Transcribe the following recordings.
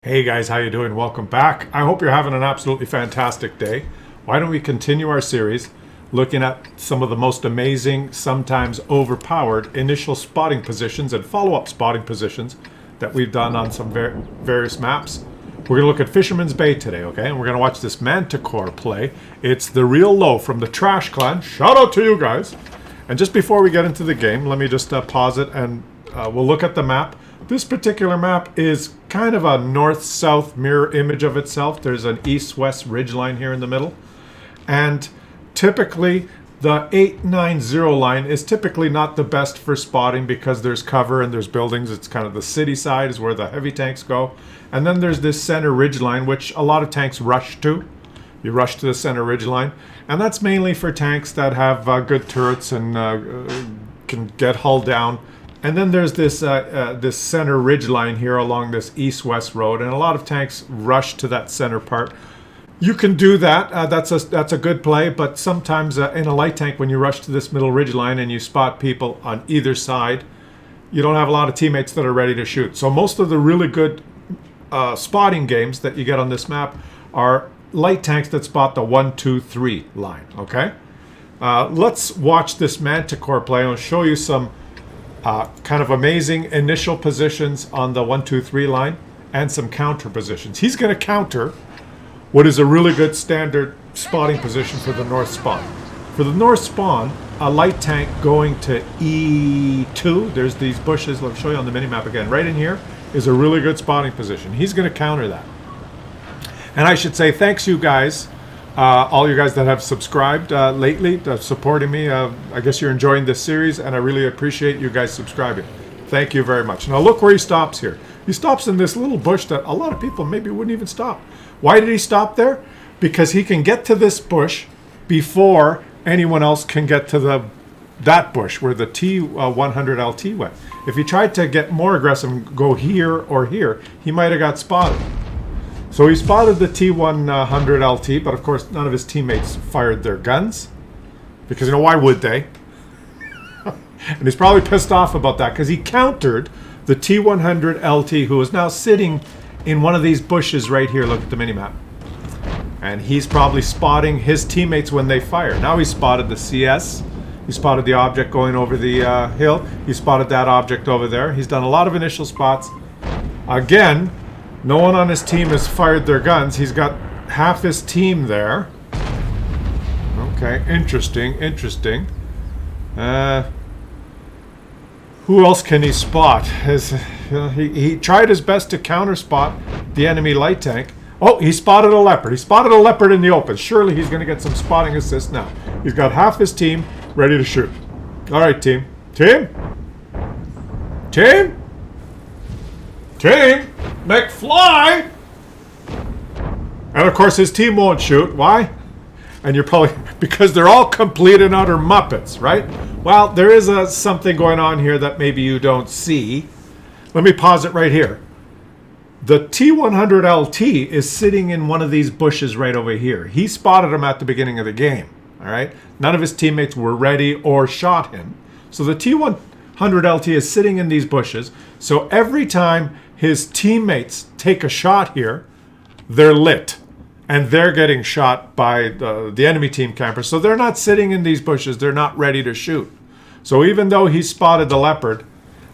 Hey guys, how you doing? Welcome back. I hope you're having an absolutely fantastic day. Why don't we continue our series looking at some of the most amazing, sometimes overpowered initial spotting positions and follow-up spotting positions that we've done on some various maps. We're going to look at Fisherman's Bay today, okay? And we're going to watch this Manticore play. It's the real low from the Trash Clan. Shout out to you guys. And just before we get into the game, let me just pause it and we'll look at the map. This particular map is kind of a north-south mirror image of itself. There's an east-west ridgeline here in the middle. And typically, the 890 line is typically not the best for spotting because there's cover and there's buildings. It's kind of the city side is where the heavy tanks go. And then there's this center ridgeline, which a lot of tanks rush to. You rush to the center ridgeline. And that's mainly for tanks that have good turrets and can get hull down. And then there's this this center ridge line here along this east-west road, and a lot of tanks rush to that center part. You can do that. That's a good play, but sometimes in a light tank, when you rush to this middle ridge line and you spot people on either side, you don't have a lot of teammates that are ready to shoot. So most of the really good spotting games that you get on this map are light tanks that spot the 1, 2, 3 line. Okay, let's watch this Manticore play. I'll show you some kind of amazing initial positions on the 1, 2, 3 line and some counter positions. He's going to counter what is a really good standard spotting position for the north spawn. For the north spawn, a light tank going to E2, there's these bushes, let me show you on the minimap again. Right in here is a really good spotting position. He's going to counter that. And I should say thanks you guys, all you guys that have subscribed lately, supporting me. I guess you're enjoying this series, and I really appreciate you guys subscribing. Thank you very much. Now look where he stops here. He stops in this little bush that a lot of people maybe wouldn't even stop. Why did he stop there? Because he can get to this bush before anyone else can get to that bush where the T100LT went. If he tried to get more aggressive and go here or here, he might have got spotted. So he spotted the T100LT, but of course none of his teammates fired their guns. Because, you know, why would they? And he's probably pissed off about that because he countered the T100LT, who is now sitting in one of these bushes right here. Look at the minimap. And he's probably spotting his teammates when they fire. Now he spotted the CS. He spotted the object going over the hill. He spotted that object over there. He's done a lot of initial spots. Again, no one on his team has fired their guns. He's got half his team there. Okay, interesting. Who else can he spot? He tried his best to counter spot the enemy light tank. Oh, he spotted a leopard. He spotted a leopard in the open. Surely he's going to get some spotting assist now. He's got half his team ready to shoot. All right, team. Team? McFly! And of course his team won't shoot. Why? And you're probably, because they're all complete and utter Muppets, right? Well, there is something going on here that maybe you don't see. Let me pause it right here. The T100LT is sitting in one of these bushes right over here. He spotted him at the beginning of the game, all right? None of his teammates were ready or shot him. So the T100LT is sitting in these bushes. So every time his teammates take a shot here, they're lit. And they're getting shot by the enemy team campers. So they're not sitting in these bushes. They're not ready to shoot. So even though he spotted the leopard,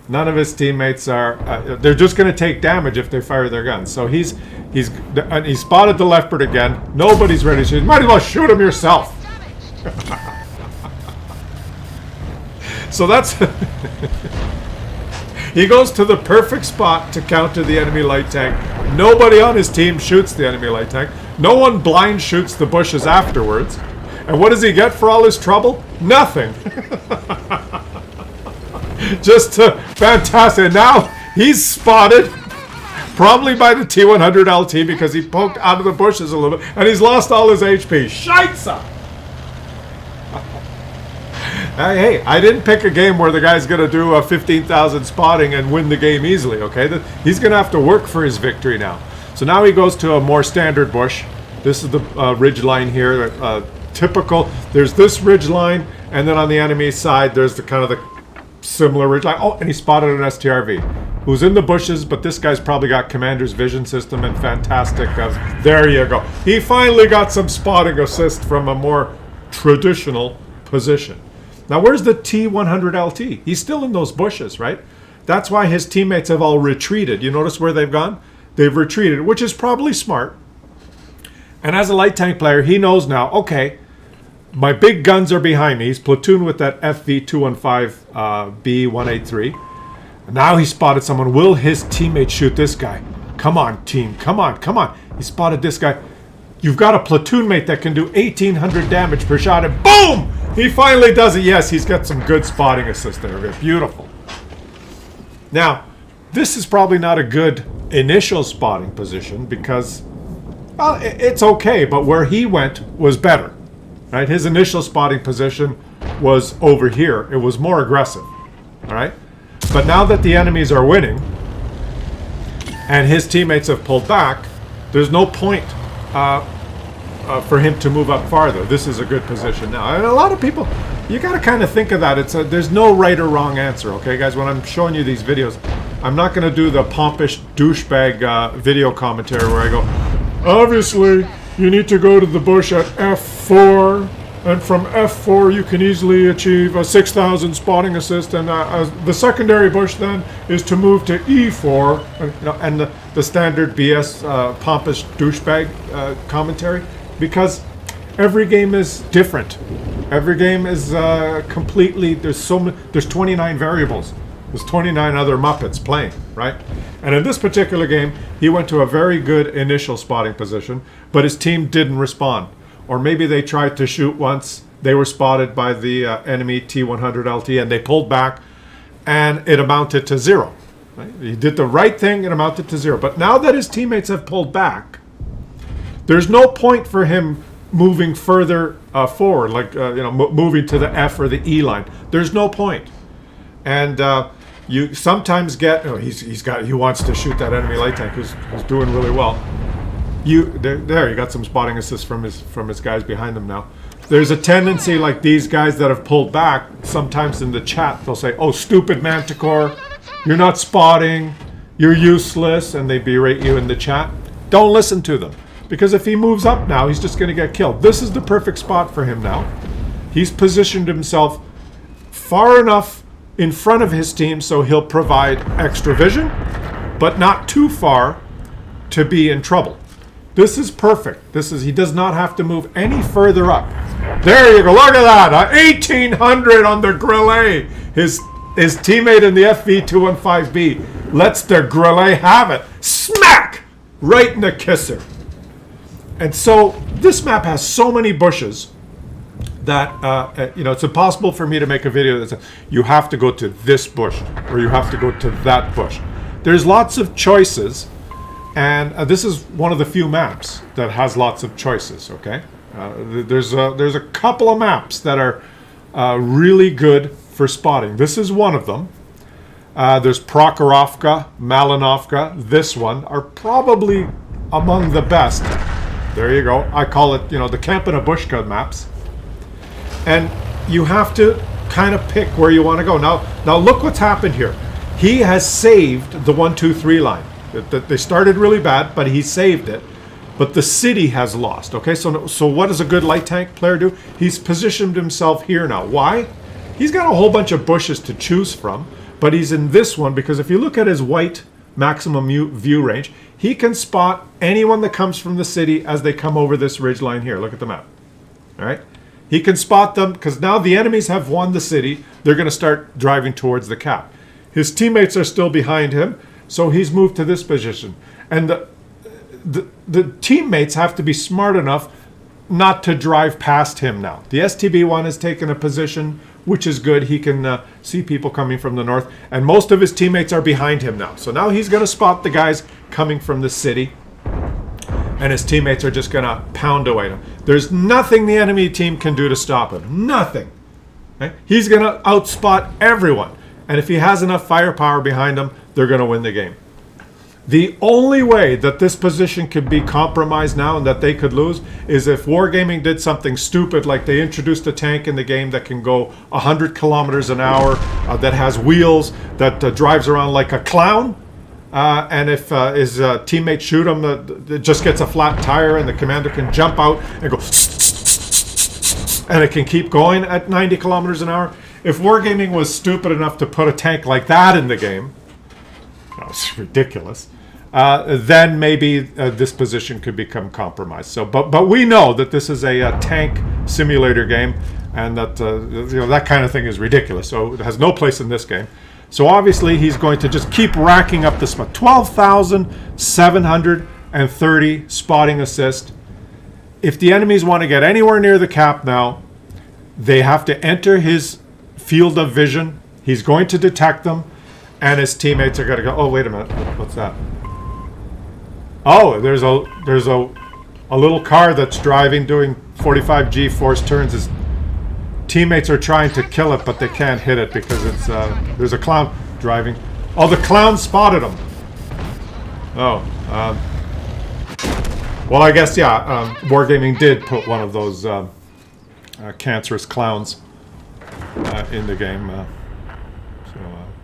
none of his teammates are... they're just going to take damage if they fire their guns. So he spotted the leopard again. Nobody's ready to shoot. You might as well shoot him yourself. So that's... He goes to the perfect spot to counter the enemy light tank. Nobody on his team shoots the enemy light tank. No one blind shoots the bushes afterwards. And what does he get for all his trouble? Nothing. Just fantastic. Now he's spotted, probably by the T100LT because he poked out of the bushes a little bit, and he's lost all his HP. Scheisse! Hey, I didn't pick a game where the guy's going to do a 15,000 spotting and win the game easily, okay? He's going to have to work for his victory now. So now he goes to a more standard bush. This is the ridge line here, typical. There's this ridge line, and then on the enemy side, there's the kind of the similar ridge line. Oh, and he spotted an STRV. who's in the bushes, but this guy's probably got commander's vision system and fantastic. There you go. He finally got some spotting assist from a more traditional position. Now, where's the T100LT? He's still in those bushes, right? That's why his teammates have all retreated. You notice where they've gone? They've retreated, which is probably smart. And as a light tank player, he knows now, okay, my big guns are behind me. He's platooned with that FV215 B183. Now he spotted someone. Will his teammate shoot this guy? Come on, team. Come on, come on. He spotted this guy. You've got a platoon mate that can do 1,800 damage per shot, and boom! He finally does it. Yes, he's got some good spotting assist there. Beautiful. Now, this is probably not a good initial spotting position because, well, it's okay, but where he went was better. Right? His initial spotting position was over here. It was more aggressive. All right? But now that the enemies are winning and his teammates have pulled back, there's no point for him to move up farther. This is a good position now. And a lot of people, you got to kind of think of that. There's no right or wrong answer, okay, guys? When I'm showing you these videos, I'm not going to do the pompous douchebag video commentary where I go, obviously, you need to go to the bush at F4, and from F4 you can easily achieve a 6,000 spotting assist, and the secondary bush then is to move to E4, and the standard BS pompous douchebag commentary, because every game is different. Every game is completely, there's 29 variables. There's 29 other Muppets playing, right? And in this particular game, he went to a very good initial spotting position, but his team didn't respond. Or maybe they tried to shoot once, they were spotted by the enemy T100LT, and they pulled back, and it amounted to 0. Right? He did the right thing, it amounted to 0. But now that his teammates have pulled back, there's no point for him moving further forward, like moving to the F or the E line. There's no point. And you sometimes get, he wants to shoot that enemy light tank who's doing really well. You got some spotting assist from his guys behind him now. There's a tendency, like these guys that have pulled back, sometimes in the chat they'll say, oh, stupid Manticore, you're not spotting, you're useless, and they berate you in the chat. Don't listen to them, because if he moves up now, he's just going to get killed. This is the perfect spot for him now. He's positioned himself far enough in front of his team so he'll provide extra vision, but not too far to be in trouble. This is perfect. He does not have to move any further up. There you go. Look at that. 1,800 on the Grillet. His teammate in the FV215B lets the Grillet have it. Smack! Right in the kisser. And so this map has so many bushes that it's impossible for me to make a video that says you have to go to this bush or you have to go to that bush. There's lots of choices, and this is one of the few maps that has lots of choices. Okay, there's a couple of maps that are really good for spotting. This is one of them. There's Prokhorovka, Malinovka. This one are probably among the best. There you go. I call it, the Kampanabushka maps. And you have to kind of pick where you want to go. Now look what's happened here. He has saved the 1-2-3 line. They started really bad, but he saved it. But the city has lost. Okay, so what does a good light tank player do? He's positioned himself here now. Why? He's got a whole bunch of bushes to choose from, but he's in this one because if you look at his white maximum view range, he can spot anyone that comes from the city as they come over this ridge line here. Look at the map. All right? He can spot them because now the enemies have won the city. They're going to start driving towards the cap. His teammates are still behind him, so he's moved to this position. And the teammates have to be smart enough not to drive past him now. The STB-1 has taken a position, which is good. He can see people coming from the north, and most of his teammates are behind him now. So now he's going to spot the guys coming from the city, and his teammates are just going to pound away at him. There's nothing the enemy team can do to stop him. Nothing. Okay? He's going to outspot everyone. And if he has enough firepower behind him, they're going to win the game. The only way that this position could be compromised now and that they could lose is if Wargaming did something stupid, like they introduced a tank in the game that can go 100 kilometers an hour, that has wheels, that drives around like a clown. And if his teammates shoot him, it just gets a flat tire and the commander can jump out and go and it can keep going at 90 kilometers an hour. If Wargaming was stupid enough to put a tank like that in the game, that was ridiculous, then maybe this position could become compromised. So, but we know that this is a tank simulator game, and that that kind of thing is ridiculous. So it has no place in this game. So obviously he's going to just keep racking up the spot. 12,730 spotting assist. If the enemies want to get anywhere near the cap now, they have to enter his field of vision. He's going to detect them, and his teammates are going to go, oh, wait a minute, what's that? Oh, there's a little car that's driving, doing 45 G-force turns. His teammates are trying to kill it, but they can't hit it because it's there's a clown driving. Oh, the clown spotted him. Oh, well, I guess, yeah, Wargaming did put one of those cancerous clowns in the game.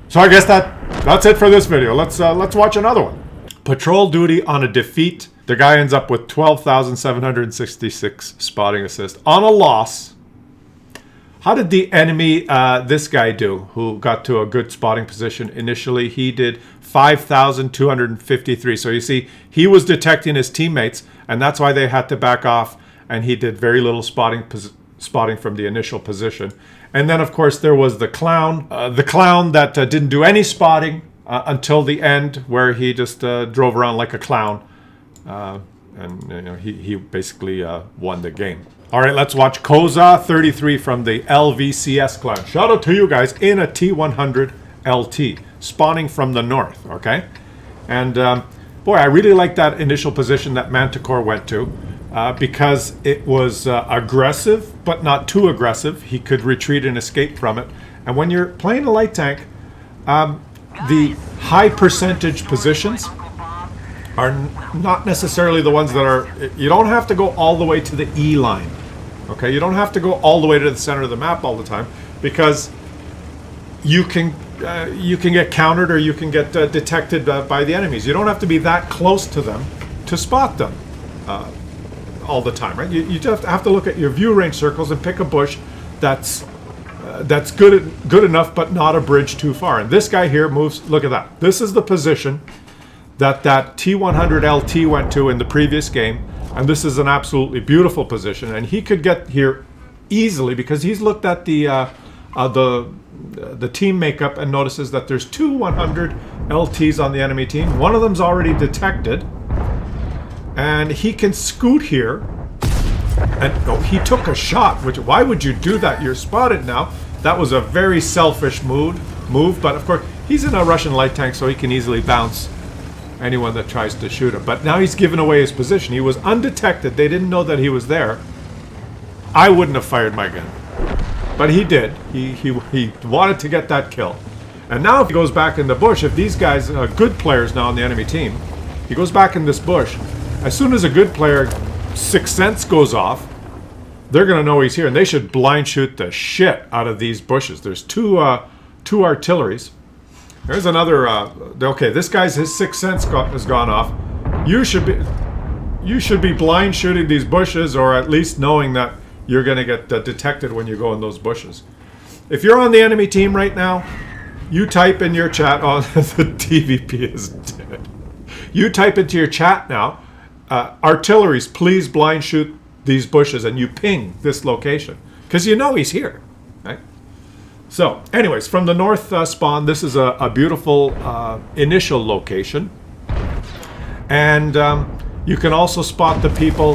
So I guess that's it for this video. Let's watch another one. Patrol duty on a defeat. The guy ends up with 12,766 spotting assists on a loss. How did the enemy, this guy do, who got to a good spotting position initially? He did 5,253. So you see, he was detecting his teammates, and that's why they had to back off, and he did very little spotting from the initial position. And then, of course, there was the clown that didn't do any spotting until the end, where he just drove around like a clown, and he basically won the game. All right, let's watch Koza 33 from the LVCS clan. Shout out to you guys in a T100 LT, spawning from the north, okay? And boy, I really like that initial position that Manticore went to, because it was aggressive, but not too aggressive. He could retreat and escape from it. And when you're playing a light tank, the high percentage positions are not necessarily the ones that are... You don't have to go all the way to the E line. Okay, you don't have to go all the way to the center of the map all the time, because you can get countered, or you can get detected by the enemies. You don't have to be that close to them to spot them all the time, right? You just have to look at your view range circles and pick a bush that's good enough, but not a bridge too far. And this guy here moves. Look at that. This is the position that T100 LT went to in the previous game. And this is an absolutely beautiful position, and he could get here easily because he's looked at the team makeup and notices that there's two 100 LTs on the enemy team. One of them's already detected, and he can scoot here. And oh, he took a shot. Which, why would you do that? You're spotted now. That was a very selfish move. But of course, he's in a Russian light tank, so he can easily bounce anyone that tries to shoot him. But now he's given away his position. He was undetected. They didn't know that he was there. I wouldn't have fired my gun, but he did. He wanted to get that kill. And now if he goes back in the bush, if these guys are good players now on the enemy team, he goes back in this bush. As soon as a good player sixth sense goes off, they're gonna know he's here, and they should blind shoot the shit out of these bushes. There's two artilleries. There's another, okay, this guy's, his sixth sense has gone off. You should be blind shooting these bushes, or at least knowing that you're going to get detected when you go in those bushes. If you're on the enemy team right now, you type in your chat, oh, the TVP is dead. You type into your chat now, artilleries, please blind shoot these bushes, and you ping this location, because you know he's here, right? So, anyways, from the north spawn, this is a beautiful initial location. And you can also spot the people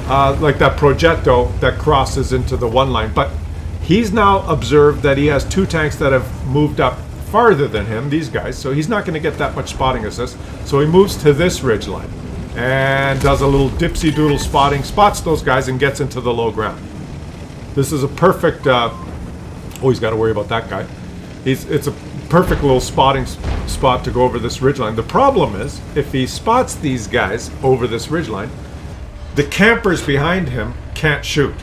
like that Progetto that crosses into the one line. But he's now observed that he has two tanks that have moved up farther than him, these guys. So he's not going to get that much spotting assist. So he moves to this ridge line and does a little dipsy-doodle spotting, spots those guys, and gets into the low ground. This is a perfect... oh, he's got to worry about that guy. It's a perfect little spotting spot to go over this ridgeline. The problem is, if he spots these guys over this ridgeline, the campers behind him can't shoot,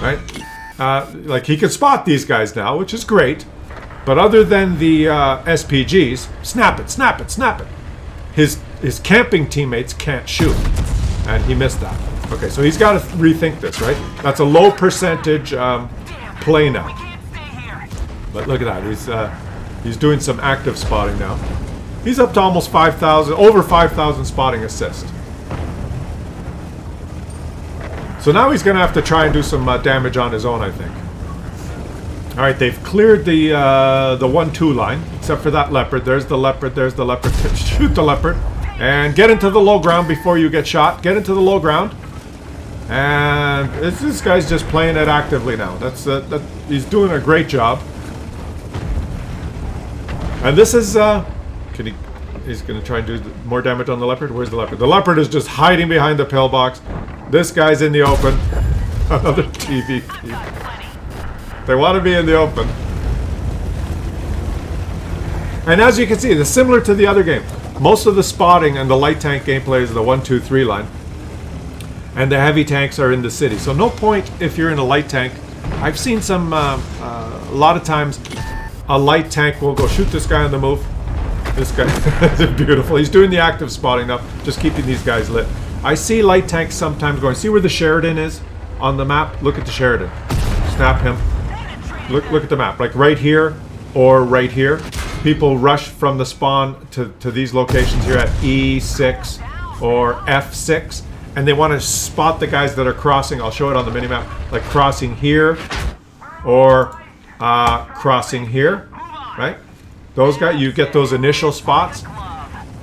right? Like he can spot these guys now, which is great, but other than the SPGs, snap it, snap it, snap it. His camping teammates can't shoot, and he missed that. Okay, so he's got to rethink this, right? That's a low percentage play now. But look at that, he's doing some active spotting now. He's up to almost 5,000, over 5,000 spotting assists. So now he's going to have to try and do some damage on his own, I think. All right, they've cleared the 1-2 line, except for that leopard. There's the leopard, there's the leopard. Shoot the leopard. And get into the low ground before you get shot. Get into the low ground. And this guy's just playing it actively now. He's doing a great job. And this is... he's going to try and do more damage on the leopard. Where's the leopard? The leopard is just hiding behind the pillbox. This guy's in the open. Another TV feed. They want to be in the open. And as you can see, it's similar to the other game. Most of the spotting and the light tank gameplay is the 1-2-3 line. And the heavy tanks are in the city. So no point if you're in a light tank. I've seen some, a lot of times, a light tank will go shoot this guy on the move. This guy is beautiful. He's doing the active spotting now, just keeping these guys lit. I see light tanks sometimes going, see where the Sheridan is on the map? Look at the Sheridan. Snap him. Look at the map, like right here or right here. People rush from the spawn to these locations here at E6 or F6, and they want to spot the guys that are crossing. I'll show it on the minimap, like crossing here or crossing here, right? Those guys, you get those initial spots.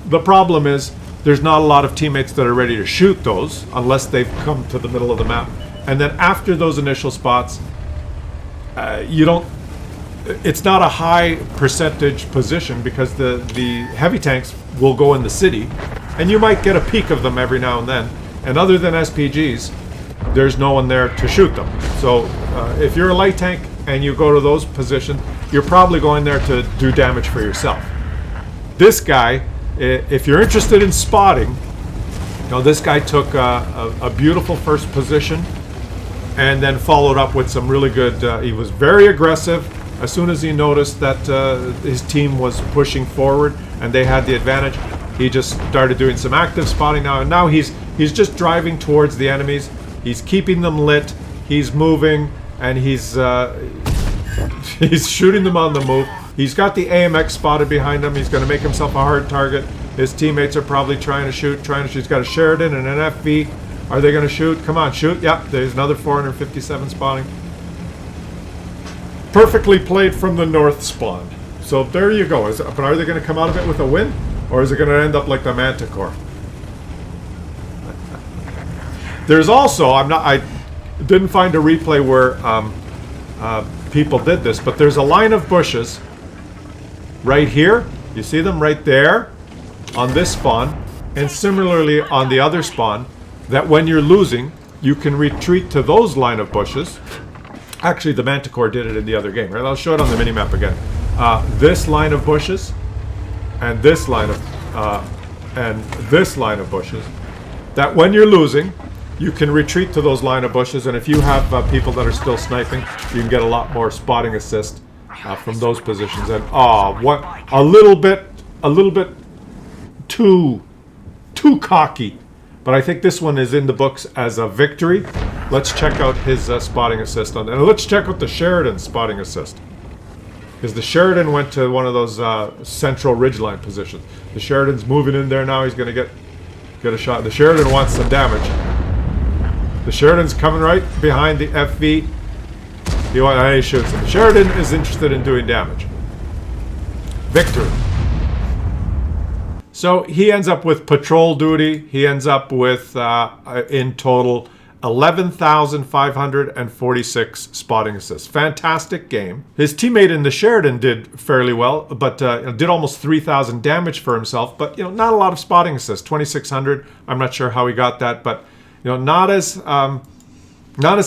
The problem is there's not a lot of teammates that are ready to shoot those unless they've come to the middle of the map. And then after those initial spots, it's not a high percentage position because the heavy tanks will go in the city, and you might get a peek of them every now and then. And other than SPGs, there's no one there to shoot them. So if you're a light tank and you go to those positions, you're probably going there to do damage for yourself. This guy, if you're interested in spotting, this guy took a beautiful first position and then followed up with some really good, he was very aggressive. As soon as he noticed that his team was pushing forward and they had the advantage, he just started doing some active spotting now. And now he's just driving towards the enemies. He's keeping them lit. He's moving, and he's shooting them on the move. He's got the AMX spotted behind him. He's going to make himself a hard target. His teammates are probably trying to shoot. He's got a Sheridan and an FV. Are they going to shoot? Come on, shoot. Yep, there's another 457 spawning. Perfectly played from the north spawn. So there you go. But are they going to come out of it with a win? Or is it going to end up like the Manticore? There's also, I didn't find a replay where people did this, but there's a line of bushes right here. You see them right there on this spawn, and similarly on the other spawn, that when you're losing, you can retreat to those line of bushes. Actually, the Manticore did it in the other game, right? I'll show it on the minimap again. This line of bushes, and this line of bushes, that when you're losing, you can retreat to those line of bushes, and if you have people that are still sniping, you can get a lot more spotting assist from those positions. And what a little bit too cocky, but I think this one is in the books as a victory. Let's check out his spotting assist and let's check out the Sheridan spotting assist, because the Sheridan went to one of those central ridgeline positions. The Sheridan's moving in there now. He's going to get a shot. The Sheridan wants some damage. The Sheridan's coming right behind the FV. He shoots him. The Sheridan is interested in doing damage. Victory. So he ends up with patrol duty. He ends up with, in total, 11,546 spotting assists. Fantastic game. His teammate in the Sheridan did fairly well, but did almost 3,000 damage for himself. But not a lot of spotting assists. 2,600. I'm not sure how he got that, but not as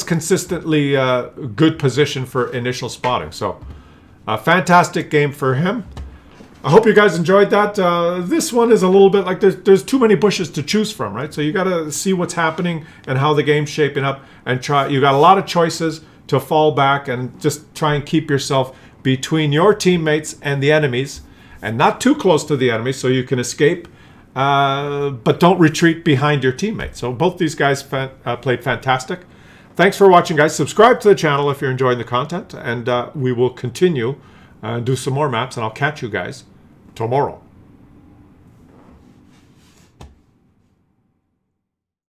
consistently good position for initial spotting. So, a fantastic game for him. I hope you guys enjoyed that. This one is a little bit like there's too many bushes to choose from, right? So you got to see what's happening and how the game's shaping up, and try. You got a lot of choices to fall back and just try and keep yourself between your teammates and the enemies, and not too close to the enemy so you can escape, but don't retreat behind your teammates. So both these guys played fantastic. Thanks for watching, guys. Subscribe to the channel if you're enjoying the content, and we will continue and do some more maps, and I'll catch you guys tomorrow.